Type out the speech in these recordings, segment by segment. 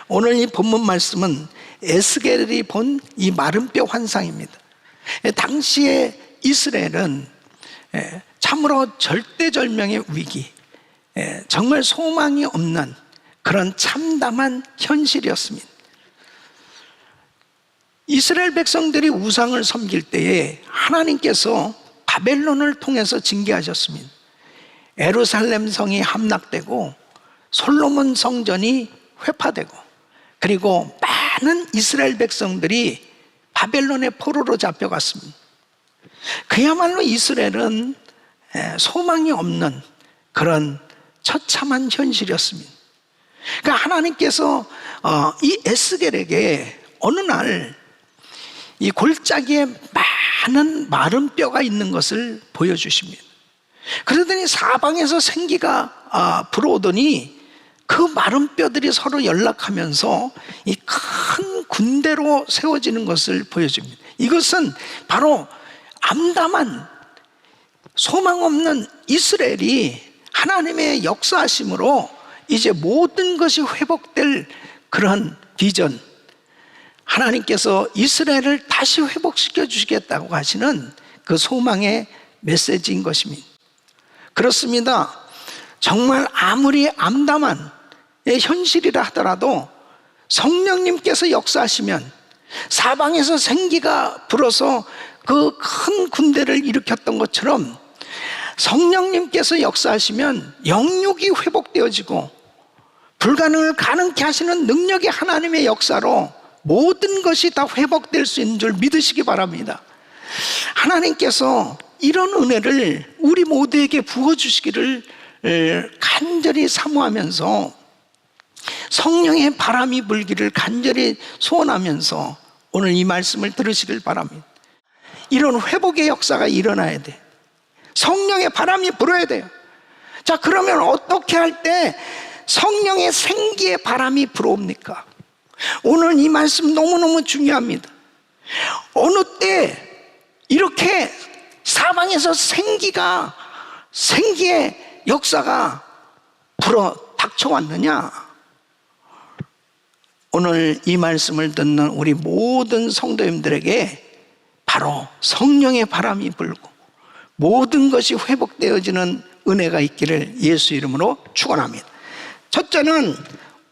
오늘 이 본문 말씀은 에스겔이 본 이 마른 뼈 환상입니다. 당시에 이스라엘은 참으로 절대절명의 위기, 정말 소망이 없는 그런 참담한 현실이었습니다. 이스라엘 백성들이 우상을 섬길 때에 하나님께서 바벨론을 통해서 징계하셨습니다. 예루살렘 성이 함락되고 솔로몬 성전이 회파되고, 그리고 많은 이스라엘 백성들이 바벨론의 포로로 잡혀갔습니다. 그야말로 이스라엘은 소망이 없는 그런 처참한 현실이었습니다. 그러니까 하나님께서 이 에스겔에게 어느 날 이 골짜기에 많은 마른 뼈가 있는 것을 보여주십니다. 그러더니 사방에서 생기가 불어오더니 그 마른 뼈들이 서로 연락하면서 이 큰 군대로 세워지는 것을 보여줍니다. 이것은 바로 암담한 소망 없는 이스라엘이 하나님의 역사하심으로 이제 모든 것이 회복될 그런 비전, 하나님께서 이스라엘을 다시 회복시켜 주시겠다고 하시는 그 소망의 메시지인 것입니다. 그렇습니다. 정말 아무리 암담한 현실이라 하더라도 성령님께서 역사하시면, 사방에서 생기가 불어서 그 큰 군대를 일으켰던 것처럼 성령님께서 역사하시면 영육이 회복되어지고 불가능을 가능케 하시는 능력의 하나님의 역사로 모든 것이 다 회복될 수 있는 줄 믿으시기 바랍니다. 하나님께서 이런 은혜를 우리 모두에게 부어주시기를 간절히 사모하면서, 성령의 바람이 불기를 간절히 소원하면서 오늘 이 말씀을 들으시길 바랍니다. 이런 회복의 역사가 일어나야 돼. 성령의 바람이 불어야 돼요. 자, 그러면 어떻게 할 때 성령의 생기의 바람이 불어옵니까? 오늘 이 말씀 너무너무 중요합니다. 어느 때 이렇게 사방에서 생기의 역사가 불어 닥쳐왔느냐? 오늘 이 말씀을 듣는 우리 모든 성도님들에게 바로 성령의 바람이 불고 모든 것이 회복되어지는 은혜가 있기를 예수 이름으로 축원합니다. 첫째는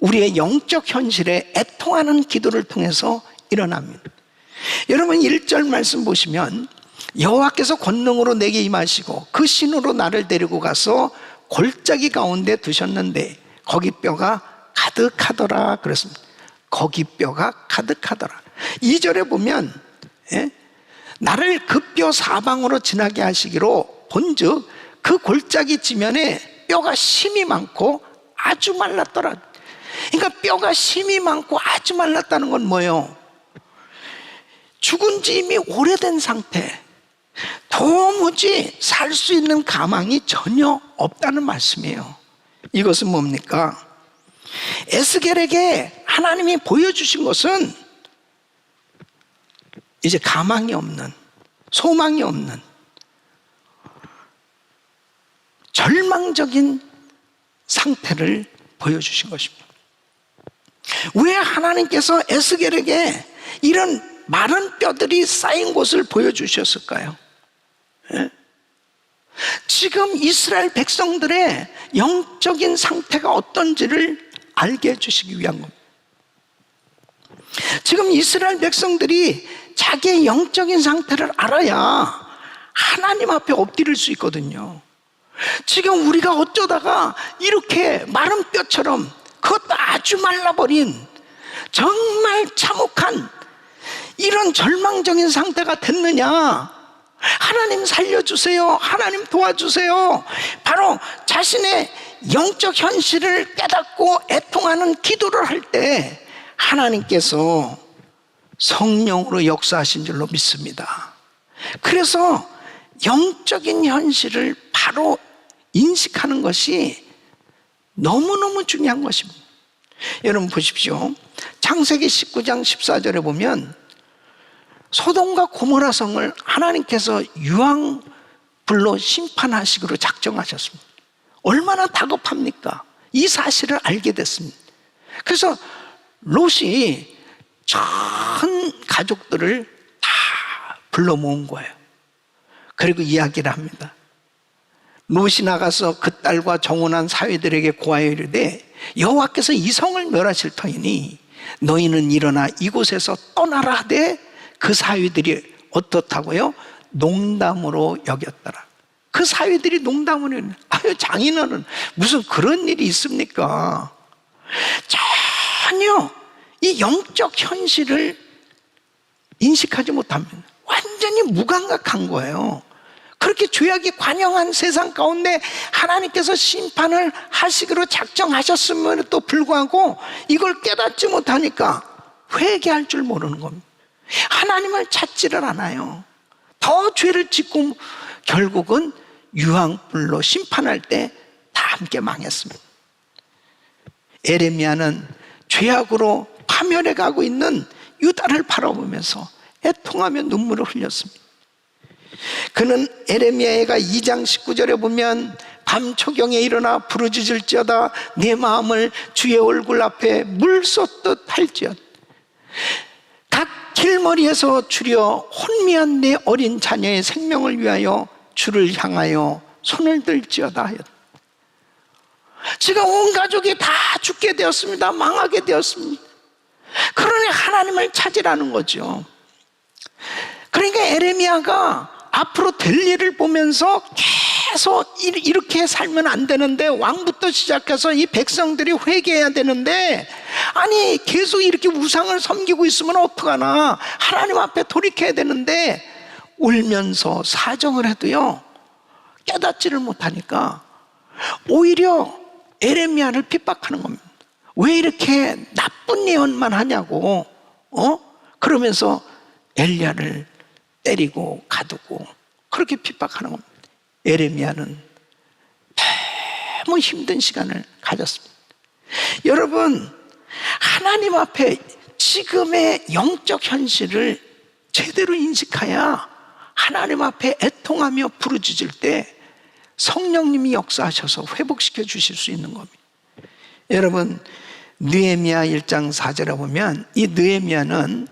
우리의 영적 현실에 애통하는 기도를 통해서 일어납니다. 여러분 1절 말씀 보시면, 여호와께서 권능으로 내게 임하시고 그 신으로 나를 데리고 가서 골짜기 가운데 두셨는데 거기 뼈가 가득하더라 그랬습니다. 거기 뼈가 가득하더라. 2절에 보면 나를 그 뼈 사방으로 지나게 하시기로 본즉 그 골짜기 지면에 뼈가 심이 많고 아주 말랐더라. 그러니까 뼈가 심이 많고 아주 말랐다는 건 뭐예요? 죽은 지 이미 오래된 상태, 도무지 살 수 있는 가망이 전혀 없다는 말씀이에요. 이것은 뭡니까? 에스겔에게 하나님이 보여주신 것은 이제 가망이 없는, 소망이 없는 절망적인 상태를 보여주신 것입니다. 왜 하나님께서 에스겔에게 이런 마른 뼈들이 쌓인 곳을 보여주셨을까요? 지금 이스라엘 백성들의 영적인 상태가 어떤지를 알게 해주시기 위한 겁니다. 지금 이스라엘 백성들이 자기의 영적인 상태를 알아야 하나님 앞에 엎드릴 수 있거든요. 지금 우리가 어쩌다가 이렇게 마른 뼈처럼, 그것도 아주 말라버린 정말 참혹한 이런 절망적인 상태가 됐느냐? 하나님 살려주세요. 하나님 도와주세요. 바로 자신의 영적 현실을 깨닫고 애통하는 기도를 할 때 하나님께서 성령으로 역사하신 줄로 믿습니다. 그래서 영적인 현실을 바로 인식하는 것이 너무너무 중요한 것입니다. 여러분 보십시오. 창세기 19장 14절에 보면 소돔과 고모라 성을 하나님께서 유황불로 심판하시기로 작정하셨습니다. 얼마나 다급합니까? 이 사실을 알게 됐습니다. 그래서 롯이 전 가족들을 다 불러 모은 거예요. 그리고 이야기를 합니다. 롯이 나가서 그 딸과 정혼한 사위들에게 고하여 이르되 여호와께서 이 성을 멸하실 터이니 너희는 일어나 이곳에서 떠나라 하되 그 사위들이 어떻다고요? 농담으로 여겼더라. 그 사위들이 농담으로, 아유 장인어른 무슨 그런 일이 있습니까? 전혀 이 영적 현실을 인식하지 못합니다. 완전히 무감각한 거예요. 그렇게 죄악이 관영한 세상 가운데 하나님께서 심판을 하시기로 작정하셨음에도 불구하고 이걸 깨닫지 못하니까 회개할 줄 모르는 겁니다. 하나님을 찾지를 않아요. 더 죄를 짓고 결국은 유황불로 심판할 때 다 함께 망했습니다. 에레미야는 죄악으로 파멸해 가고 있는 유다를 바라보면서 애통하며 눈물을 흘렸습니다. 그는 에레미야가 2장 19절에 보면 밤 초경에 일어나 부르짖을지어다 내 마음을 주의 얼굴 앞에 물 쏟듯 할지어다 각 길머리에서 주려 혼미한 내 어린 자녀의 생명을 위하여 주를 향하여 손을 들지어다 하였다. 지금 온 가족이 다 죽게 되었습니다. 망하게 되었습니다. 그러니 하나님을 찾으라는 거죠. 그러니까 에레미야가 앞으로 될 일을 보면서 계속 이렇게 살면 안 되는데, 왕부터 시작해서 이 백성들이 회개해야 되는데, 아니 계속 이렇게 우상을 섬기고 있으면 어떡하나, 하나님 앞에 돌이켜야 되는데 울면서 사정을 해도요 깨닫지를 못하니까 오히려 에레미야를 핍박하는 겁니다. 왜 이렇게 나쁜 예언만 하냐고, 그러면서 엘리야를 때리고 가두고 그렇게 핍박하는 겁니다. 에레미야는 너무 힘든 시간을 가졌습니다. 여러분, 하나님 앞에 지금의 영적 현실을 제대로 인식해야 하나님 앞에 애통하며 부르짖을 때 성령님이 역사하셔서 회복시켜 주실 수 있는 겁니다. 여러분, 느헤미야 1장 4절에 보면 이 느헤미야는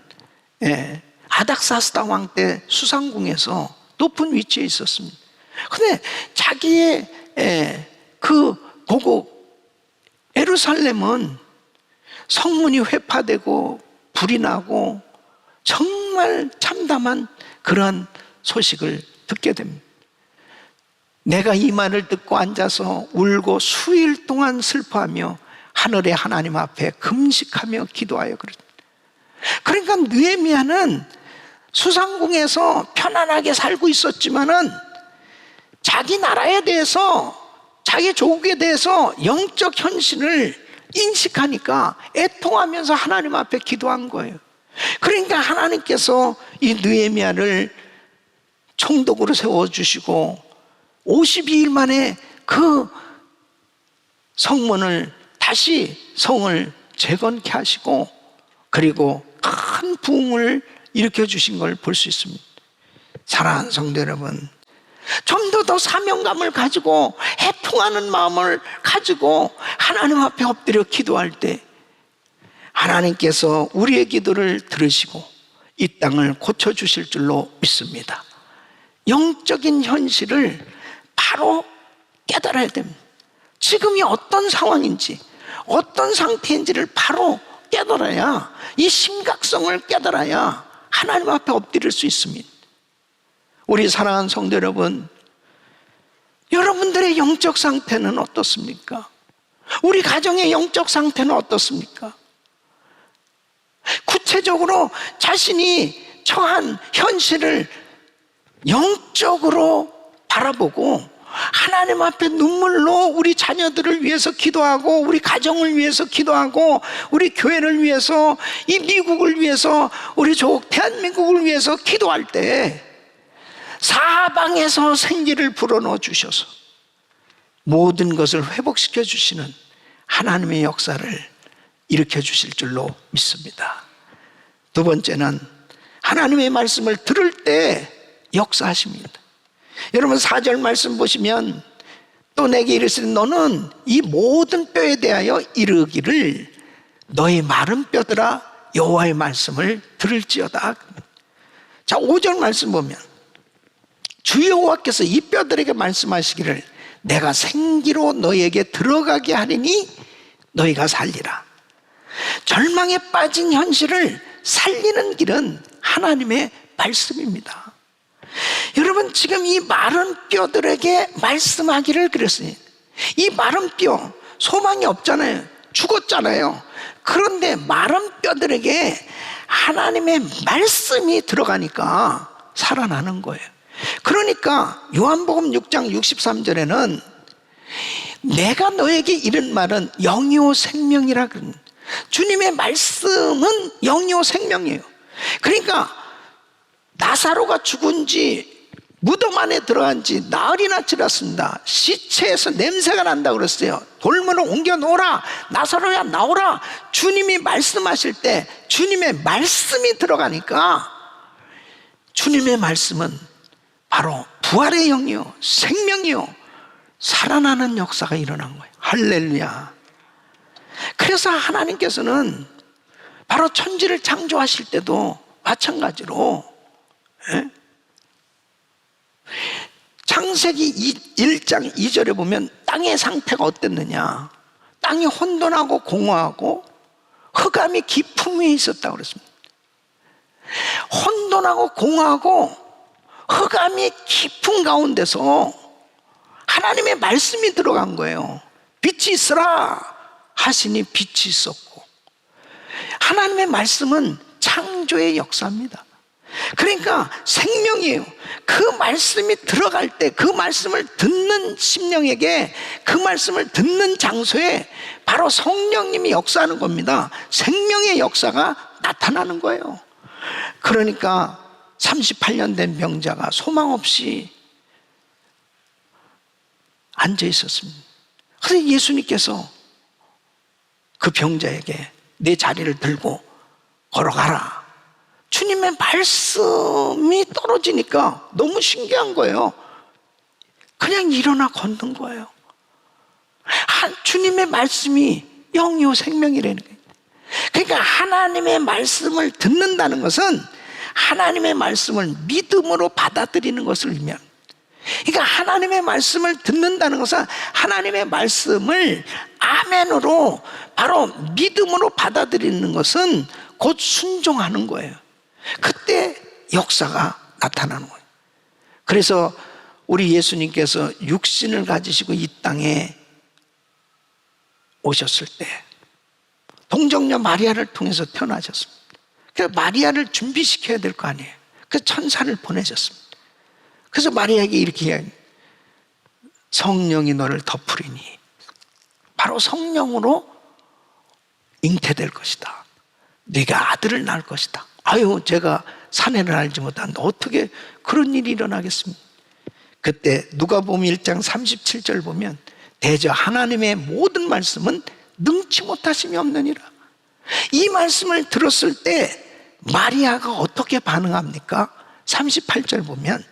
아닥사스다 왕 때 수상궁에서 높은 위치에 있었습니다. 근데 자기의 그 고국 예루살렘은 성문이 회파되고 불이 나고 정말 참담한 그러한 소식을 듣게 됩니다. 내가 이 말을 듣고 앉아서 울고 수일 동안 슬퍼하며 하늘의 하나님 앞에 금식하며 기도하여 그랬다. 그러니까 느헤미야는 수상궁에서 편안하게 살고 있었지만은 자기 나라에 대해서, 자기 조국에 대해서 영적 현실을 인식하니까 애통하면서 하나님 앞에 기도한 거예요. 그러니까 하나님께서 이 느헤미야를 총독으로 세워주시고 52일 만에 그 성문을 다시 성을 재건케 하시고, 그리고 큰 부흥을 일으켜 주신 걸 볼 수 있습니다. 사랑하는 성도 여러분, 좀 더 사명감을 가지고 애통하는 마음을 가지고 하나님 앞에 엎드려 기도할 때 하나님께서 우리의 기도를 들으시고 이 땅을 고쳐주실 줄로 믿습니다. 영적인 현실을 바로 깨달아야 됩니다. 지금이 어떤 상황인지, 어떤 상태인지를 바로 깨달아야, 이 심각성을 깨달아야 하나님 앞에 엎드릴 수 있습니다. 우리 사랑하는 성도 여러분, 여러분들의 영적 상태는 어떻습니까? 우리 가정의 영적 상태는 어떻습니까? 구체적으로 자신이 처한 현실을 영적으로 바라보고 하나님 앞에 눈물로 우리 자녀들을 위해서 기도하고, 우리 가정을 위해서 기도하고, 우리 교회를 위해서, 이 미국을 위해서, 우리 조국 대한민국을 위해서 기도할 때 사방에서 생기를 불어넣어 주셔서 모든 것을 회복시켜 주시는 하나님의 역사를 일으켜 주실 줄로 믿습니다. 두 번째는 하나님의 말씀을 들을 때 역사하십니다. 여러분 4절 말씀 보시면 또 내게 이르시되 너는 이 모든 뼈에 대하여 이르기를 너희 마른 뼈들아 여호와의 말씀을 들을지어다. 자, 5절 말씀 보면 주 여호와께서 이 뼈들에게 말씀하시기를 내가 생기로 너희에게 들어가게 하리니 너희가 살리라. 절망에 빠진 현실을 살리는 길은 하나님의 말씀입니다. 여러분, 지금 이 마른 뼈들에게 말씀하기를 그랬어요. 이 마른 뼈, 소망이 없잖아요. 죽었잖아요. 그런데 마른 뼈들에게 하나님의 말씀이 들어가니까 살아나는 거예요. 그러니까 요한복음 6장 63절에는 내가 너에게 이른 말은 영이요 생명이라 그런, 주님의 말씀은 영이요 생명이에요. 그러니까 나사로가 죽은 지 무덤 안에 들어간 지 나흘이나 지났습니다. 시체에서 냄새가 난다고 그랬어요. 돌문을 옮겨 놓으라, 나사로야 나오라. 주님이 말씀하실 때 주님의 말씀이 들어가니까 주님의 말씀은 바로 부활의 영이요 생명이요 살아나는 역사가 일어난 거예요. 할렐루야. 그래서 하나님께서는 바로 천지를 창조하실 때도 마찬가지로 창세기 1장 2절에 보면 땅의 상태가 어땠느냐, 땅이 혼돈하고 공허하고 흑암이 깊음 위에 있었다고 그랬습니다. 혼돈하고 공허하고 흑암이 깊은 가운데서 하나님의 말씀이 들어간 거예요. 빛이 있으라 하시니 빛이 있었고. 하나님의 말씀은 창조의 역사입니다. 그러니까 생명이에요. 그 말씀이 들어갈 때 그 말씀을 듣는 심령에게, 그 말씀을 듣는 장소에 바로 성령님이 역사하는 겁니다. 생명의 역사가 나타나는 거예요. 그러니까 38년 된 병자가 소망 없이 앉아 있었습니다. 그래서 예수님께서 그 병자에게 내 자리를 들고 걸어가라. 주님의 말씀이 떨어지니까 너무 신기한 거예요. 그냥 일어나 걷는 거예요. 주님의 말씀이 영이요 생명이라는 거예요. 그러니까 하나님의 말씀을 듣는다는 것은 하나님의 말씀을 믿음으로 받아들이는 것을 의미합니다. 그러니까 하나님의 말씀을 듣는다는 것은 하나님의 말씀을 아멘으로 바로 믿음으로 받아들이는 것은 곧 순종하는 거예요. 그때 역사가 나타나는 거예요. 그래서 우리 예수님께서 육신을 가지시고 이 땅에 오셨을 때 동정녀 마리아를 통해서 태어나셨습니다. 그래서 마리아를 준비시켜야 될 거 아니에요. 그래서 천사를 보내셨습니다. 그래서 마리아에게 이렇게 이야기해요. 성령이 너를 덮으리니 바로 성령으로 잉태될 것이다. 네가 아들을 낳을 것이다. 아유, 제가 사내를 알지 못한다. 어떻게 그런 일이 일어나겠습니까? 그때 누가복음 1장 37절 보면 대저 하나님의 모든 말씀은 능치 못하심이 없느니라. 이 말씀을 들었을 때 마리아가 어떻게 반응합니까? 38절 보면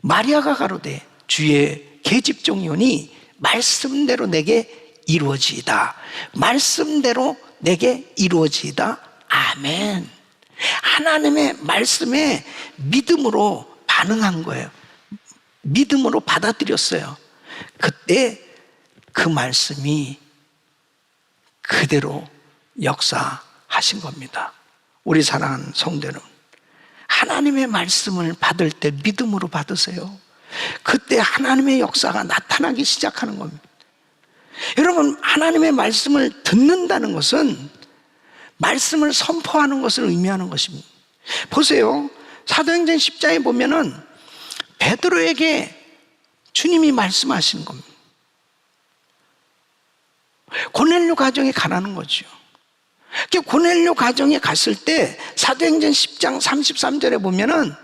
마리아가 가로되 주의 계집종이오니 말씀대로 내게 이루어지이다. 말씀대로 내게 이루어지이다. 아멘. 하나님의 말씀에 믿음으로 반응한 거예요. 믿음으로 받아들였어요. 그때 그 말씀이 그대로 역사하신 겁니다. 우리 사랑하는 성도 여러분, 하나님의 말씀을 받을 때 믿음으로 받으세요. 그때 하나님의 역사가 나타나기 시작하는 겁니다. 여러분, 하나님의 말씀을 듣는다는 것은 말씀을 선포하는 것을 의미하는 것입니다. 보세요. 사도행전 10장에 보면은 베드로에게 주님이 말씀하시는 겁니다. 고넬료 가정에 가라는 거죠. 고넬료 가정에 갔을 때 사도행전 10장 33절에 보면은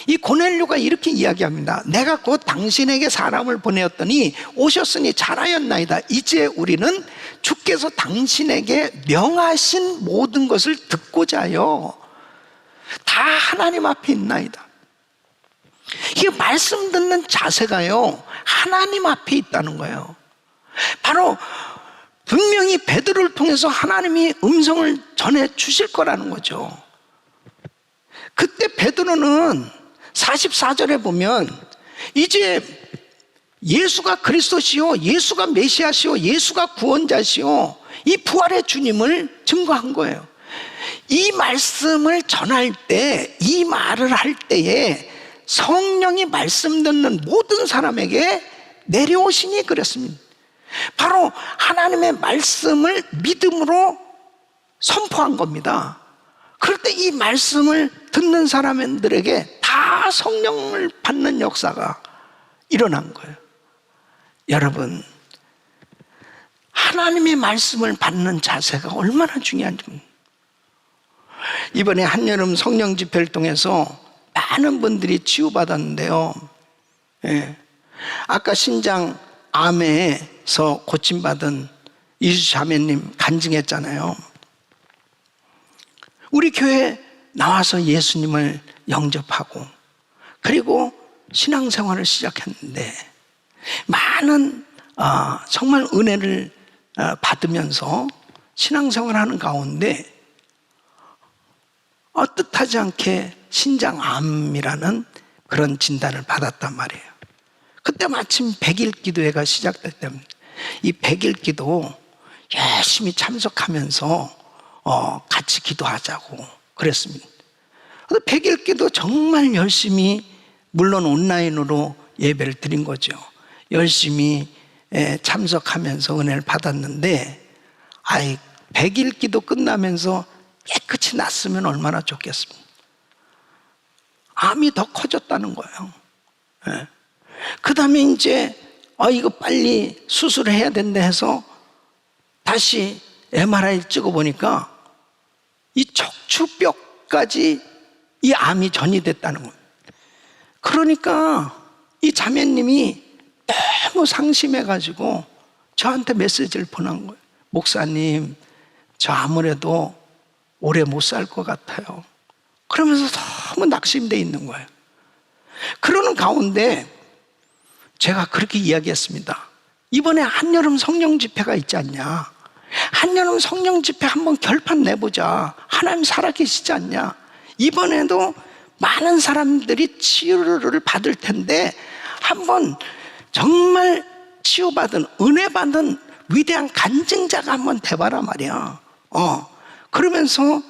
이 고넬료가 이렇게 이야기합니다. 내가 곧 당신에게 사람을 보내었더니 오셨으니 잘하였나이다. 이제 우리는 주께서 당신에게 명하신 모든 것을 듣고자 하여 다 하나님 앞에 있나이다. 이 말씀 듣는 자세가요, 하나님 앞에 있다는 거예요. 바로 분명히 베드로를 통해서 하나님이 음성을 전해 주실 거라는 거죠. 그때 베드로는 44절에 보면 이제 예수가 그리스도시요, 예수가 메시아시요, 예수가 구원자시요, 이 부활의 주님을 증거한 거예요. 이 말씀을 전할 때, 이 말을 할 때에 성령이 말씀 듣는 모든 사람에게 내려오시니 그랬습니다. 바로 하나님의 말씀을 믿음으로 선포한 겁니다. 그럴 때 이 말씀을 듣는 사람들에게 다 성령을 받는 역사가 일어난 거예요. 여러분, 하나님의 말씀을 받는 자세가 얼마나 중요한지. 이번에 한여름 성령 집회를 통해서 많은 분들이 치유받았는데요. 예. 아까 신장 암에서 고침받은 이수 자매님 간증했잖아요. 우리 교회 나와서 예수님을 영접하고 그리고 신앙생활을 시작했는데 많은 정말 은혜를 받으면서 신앙생활하는 가운데 뜻하지 않게 신장암이라는 그런 진단을 받았단 말이에요. 그때 마침 100일 기도회가 시작될 때입니다. 이 100일 기도 열심히 참석하면서 같이 기도하자고 그랬습니다. 100일 기도 정말 열심히, 물론 온라인으로 예배를 드린 거죠. 열심히 참석하면서 은혜를 받았는데 100일 기도 끝나면서 깨끗이 났으면 얼마나 좋겠습니까? 암이 더 커졌다는 거예요. 그 다음에 이제 이거 빨리 수술을 해야 된다 해서 다시 MRI를 찍어보니까 이 척추뼈까지 이 암이 전이됐다는 겁니다. 그러니까 이 자매님이 너무 상심해가지고 저한테 메시지를 보낸 거예요. 목사님, 저 아무래도 오래 못 살 것 같아요. 그러면서 너무 낙심되어 있는 거예요. 그러는 가운데 제가 그렇게 이야기했습니다. 이번에 한여름 성령 집회가 있지 않냐? 한여름 성령 집회 한번 결판 내보자. 하나님 살아계시지 않냐? 이번에도 많은 사람들이 치유를 받을 텐데 한번 정말 치유받은, 은혜받은 위대한 간증자가 한번 돼봐라 말이야. 그러면서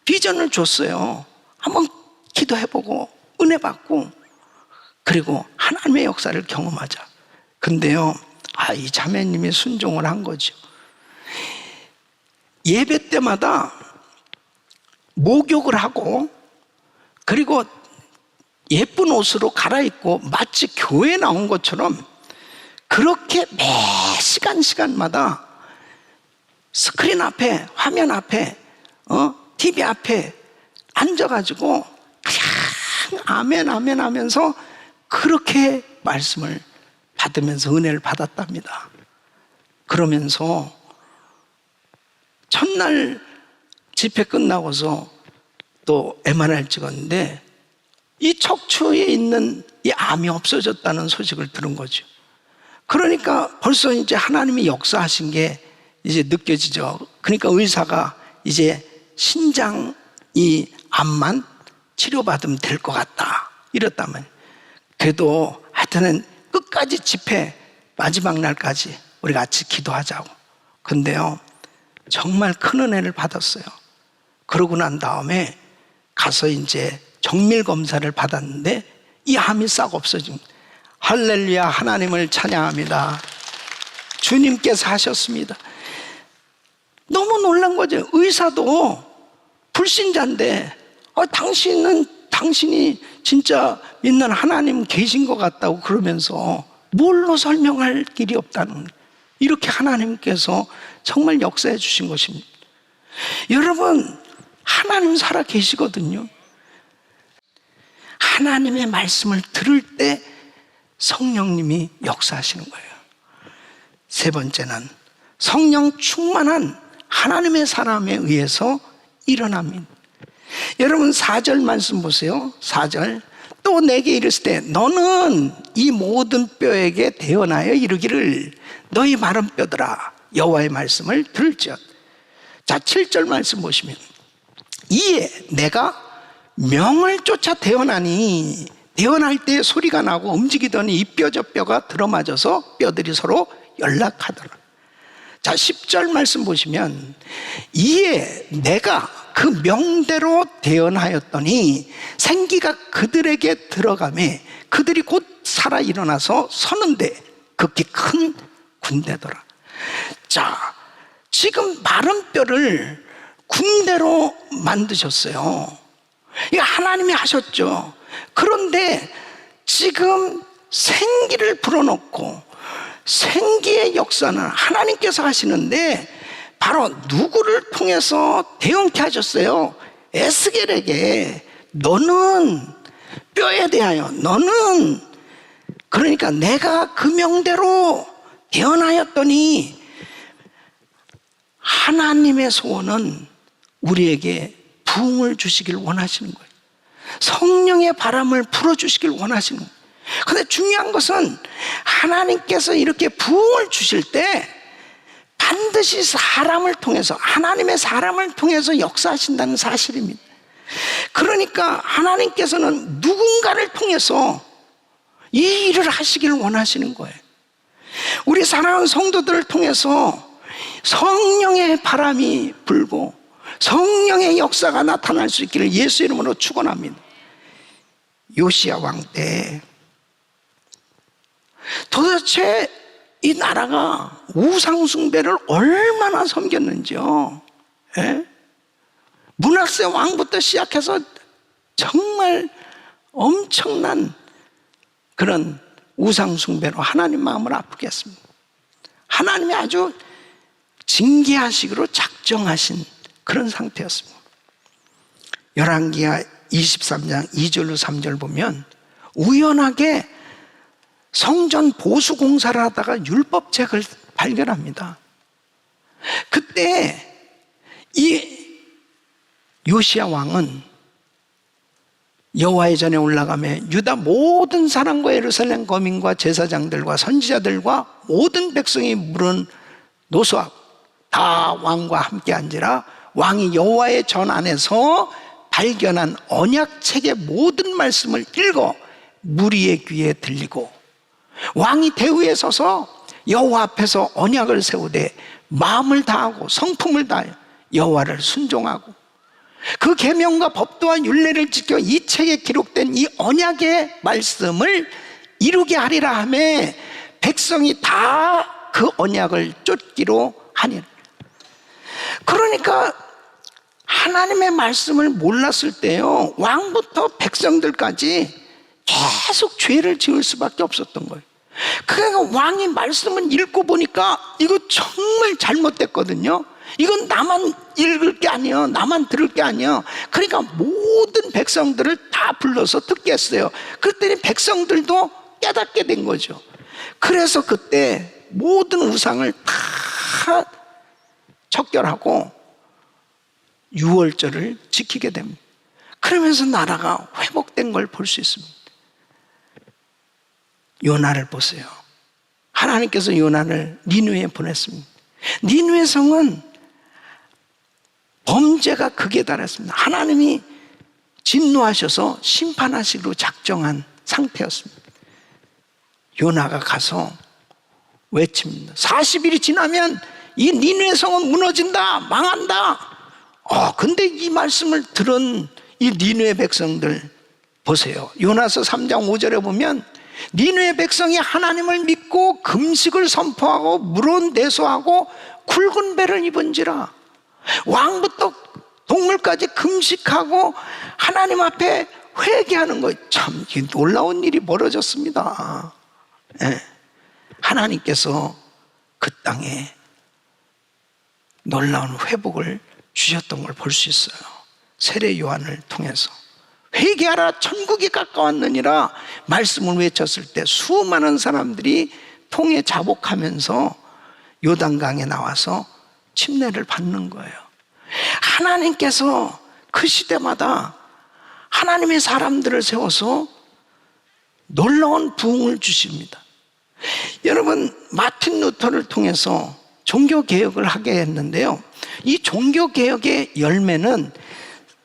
비전을 줬어요. 한번 기도해보고 은혜 받고 그리고 하나님의 역사를 경험하자. 근데요, 이 자매님이 순종을 한 거죠. 예배 때마다 목욕을 하고 그리고 예쁜 옷으로 갈아입고 마치 교회에 나온 것처럼 그렇게 매 시간마다 스크린 앞에, 화면 앞에, TV 앞에 앉아가지고 그냥 아멘 아멘 하면서 그렇게 말씀을 받으면서 은혜를 받았답니다. 그러면서 첫날 집회 끝나고서 또 MRI를 찍었는데 이 척추에 있는 이 암이 없어졌다는 소식을 들은 거죠. 그러니까 벌써 이제 하나님이 역사하신 게 이제 느껴지죠. 그러니까 의사가 이제 신장 이 암만 치료받으면 될 것 같다 이랬다면, 그래도 하여튼 끝까지 집회 마지막 날까지 우리 같이 기도하자고. 근데요, 정말 큰 은혜를 받았어요. 그러고 난 다음에 가서 이제 정밀 검사를 받았는데 이 암이 싹 없어집니다. 할렐루야, 하나님을 찬양합니다. 주님께서 하셨습니다. 너무 놀란 거죠. 의사도 불신자인데 당신이 진짜 믿는 하나님 계신 것 같다고 그러면서 뭘로 설명할 길이 없다는, 이렇게 하나님께서 정말 역사해 주신 것입니다. 여러분, 하나님 살아 계시거든요. 하나님의 말씀을 들을 때 성령님이 역사하시는 거예요. 세 번째는 성령 충만한 하나님의 사람에 의해서 일어납니다. 여러분 4절 말씀 보세요. 4절, 또 내게 이르실 때 너는 이 모든 뼈에게 대언하여 이르기를 너희 마른 뼈들아 여호와의 말씀을 들을지어다. 자, 7절 말씀 보시면, 이에 내가 명을 쫓아 대언하니, 대언할 때 소리가 나고 움직이더니 이 뼈 저 뼈가 들어맞아서 뼈들이 서로 연락하더라. 자, 10절 말씀 보시면, 이에 내가 그 명대로 대언하였더니 생기가 그들에게 들어가매 그들이 곧 살아 일어나서 서는데 극히 큰 군대더라. 자, 지금 마른 뼈를 군대로 만드셨어요. 이거 하나님이 하셨죠. 그런데 지금 생기를 불어넣고 생기의 역사는 하나님께서 하시는데 바로 누구를 통해서 대응케 하셨어요? 에스겔에게 너는 뼈에 대하여 너는, 그러니까 내가 그 명대로 대언하였더니 하나님의 소원은 우리에게 부흥을 주시길 원하시는 거예요. 성령의 바람을 불어주시길 원하시는 거예요. 그런데 중요한 것은 하나님께서 이렇게 부흥을 주실 때 반드시 사람을 통해서, 하나님의 사람을 통해서 역사하신다는 사실입니다. 그러니까 하나님께서는 누군가를 통해서 이 일을 하시길 원하시는 거예요. 우리 사랑하는 성도들을 통해서 성령의 바람이 불고 성령의 역사가 나타날 수 있기를 예수 이름으로 축원합니다. 요시야 왕 때 도대체 이 나라가 우상 숭배를 얼마나 섬겼는지요. 예? 므낫세 왕부터 시작해서 정말 엄청난 그런 우상 숭배로 하나님 마음을 아프게 했습니다. 하나님이 아주 징계하시기로 작정하신 그런 상태였습니다. 열왕기하 23장 2절로 3절 보면 우연하게 성전 보수 공사를 하다가 율법책을 발견합니다. 그때 이 요시야 왕은 여호와의 전에 올라가며 유다 모든 사람과 예루살렘 거민과 제사장들과 선지자들과 모든 백성이 물은 노소하고 다 왕과 함께 앉으라. 왕이 여호와의 전 안에서 발견한 언약책의 모든 말씀을 읽어 무리의 귀에 들리고 왕이 대우에 서서 여호와 앞에서 언약을 세우되 마음을 다하고 성품을 다하여 여호와를 순종하고 그 계명과 법도와 율례를 지켜 이 책에 기록된 이 언약의 말씀을 이루게 하리라 하며 백성이 다 그 언약을 쫓기로 하니라. 그러니까 하나님의 말씀을 몰랐을 때요, 왕부터 백성들까지 계속 죄를 지을 수밖에 없었던 거예요. 그러니까 왕이 말씀을 읽고 보니까 이거 정말 잘못됐거든요. 이건 나만 읽을 게 아니에요. 나만 들을 게 아니에요. 그러니까 모든 백성들을 다 불러서 듣게 했어요. 그랬더니 백성들도 깨닫게 된 거죠. 그래서 그때 모든 우상을 다 척결하고 유월절을 지키게 됩니다. 그러면서 나라가 회복된 걸 볼 수 있습니다. 요나를 보세요. 하나님께서 요나를 니느웨에 보냈습니다. 니느웨 성은 범죄가 극에 달했습니다. 하나님이 진노하셔서 심판하시기로 작정한 상태였습니다. 요나가 가서 외칩니다. 40일이 지나면 이 니느웨 성은 무너진다, 망한다. 근데 이 말씀을 들은 이 니느웨 백성들 보세요. 요나서 3장 5절에 보면 니느웨 백성이 하나님을 믿고 금식을 선포하고 물은 내소하고 굵은 배를 입은지라. 왕부터 동물까지 금식하고 하나님 앞에 회개하는 거, 참 놀라운 일이 벌어졌습니다. 네. 하나님께서 그 땅에 놀라운 회복을 주셨던 걸 볼 수 있어요. 세례 요한을 통해서 회개하라 천국이 가까웠느니라 말씀을 외쳤을 때 수많은 사람들이 통에 자복하면서 요단강에 나와서 침례를 받는 거예요. 하나님께서 그 시대마다 하나님의 사람들을 세워서 놀라운 부흥을 주십니다. 여러분, 마틴 루터를 통해서 종교개혁을 하게 했는데요, 이 종교개혁의 열매는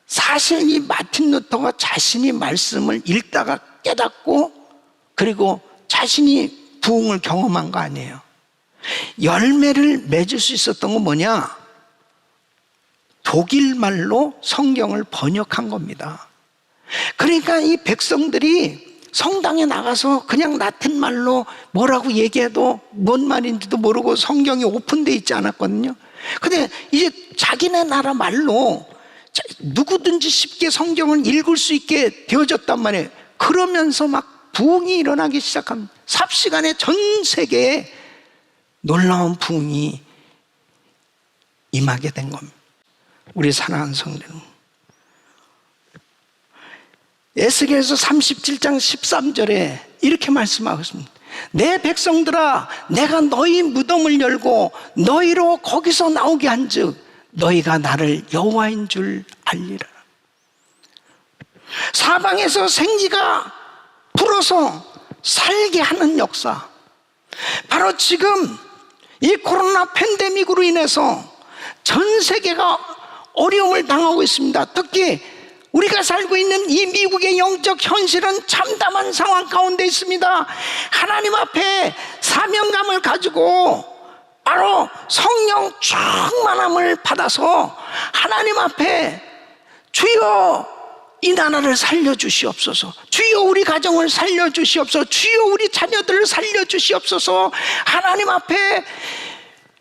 사실 이 마틴 루터가 자신이 말씀을 읽다가 깨닫고 그리고 자신이 부흥을 경험한 거 아니에요. 열매를 맺을 수 있었던 건 뭐냐? 독일말로 성경을 번역한 겁니다. 그러니까 이 백성들이 성당에 나가서 그냥 라틴 말로 뭐라고 얘기해도 뭔 말인지도 모르고 성경이 오픈되어 있지 않았거든요. 근데 이제 자기네 나라 말로 누구든지 쉽게 성경을 읽을 수 있게 되어졌단 말이에요. 그러면서 막 부흥이 일어나기 시작합니다. 삽시간에 전 세계에 놀라운 부흥이 임하게 된 겁니다. 우리 사랑하는 성도는 에스겔서 37장 13절에 이렇게 말씀하고 있습니다. 내 백성들아, 내가 너희 무덤을 열고 너희로 거기서 나오게 한즉 너희가 나를 여호와인 줄 알리라. 사방에서 생기가 불어서 살게 하는 역사, 바로 지금 이 코로나 팬데믹으로 인해서 전 세계가 어려움을 당하고 있습니다. 특히 우리가 살고 있는 이 미국의 영적 현실은 참담한 상황 가운데 있습니다. 하나님 앞에 사명감을 가지고 바로 성령 충만함을 받아서 하나님 앞에 주여 이 나라를 살려주시옵소서, 주여 우리 가정을 살려주시옵소서, 주여 우리 자녀들을 살려주시옵소서, 하나님 앞에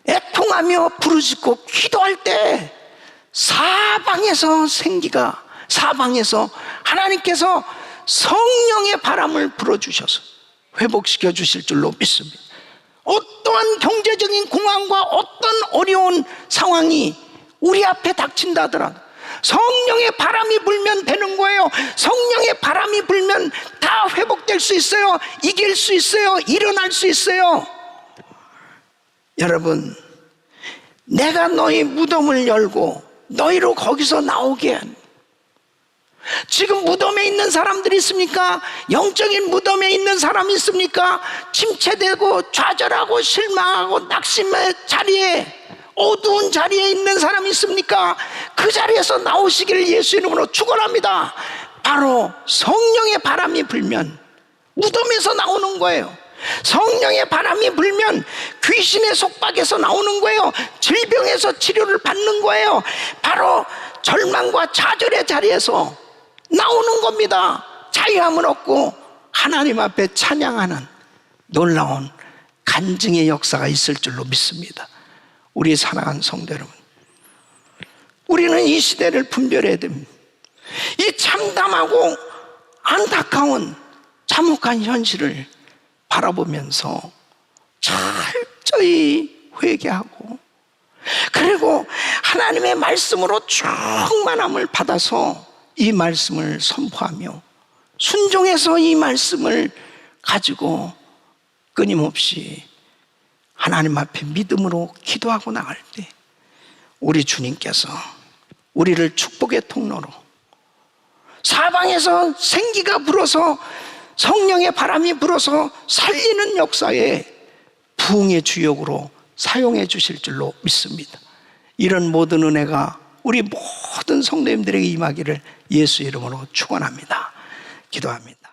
애통하며 부르짖고 기도할 때 사방에서 생기가, 사방에서 하나님께서 성령의 바람을 불어주셔서 회복시켜 주실 줄로 믿습니다. 어떠한 경제적인 공황과 어떤 어려운 상황이 우리 앞에 닥친다 하더라도 성령의 바람이 불면 되는 거예요. 성령의 바람이 불면 다 회복될 수 있어요. 이길 수 있어요. 일어날 수 있어요. 여러분, 내가 너희 무덤을 열고 너희로 거기서 나오게 한, 지금 무덤에 있는 사람들이 있습니까? 영적인 무덤에 있는 사람이 있습니까? 침체되고 좌절하고 실망하고 낙심의 자리에, 어두운 자리에 있는 사람이 있습니까? 그 자리에서 나오시기를 예수 이름으로 축원합니다. 바로 성령의 바람이 불면 무덤에서 나오는 거예요. 성령의 바람이 불면 귀신의 속박에서 나오는 거예요. 질병에서 치료를 받는 거예요. 바로 절망과 좌절의 자리에서 나오는 겁니다. 자유함을 얻고 하나님 앞에 찬양하는 놀라운 간증의 역사가 있을 줄로 믿습니다. 우리 사랑하는 성도 여러분, 우리는 이 시대를 분별해야 됩니다. 이 참담하고 안타까운 참혹한 현실을 바라보면서 철저히 회개하고 그리고 하나님의 말씀으로 충만함을 받아서 이 말씀을 선포하며 순종해서 이 말씀을 가지고 끊임없이 하나님 앞에 믿음으로 기도하고 나갈 때 우리 주님께서 우리를 축복의 통로로, 사방에서 생기가 불어서 성령의 바람이 불어서 살리는 역사에 부흥의 주역으로 사용해 주실 줄로 믿습니다. 이런 모든 은혜가 우리 모든 성도님들에게 임하기를 예수 이름으로 축원합니다. 기도합니다.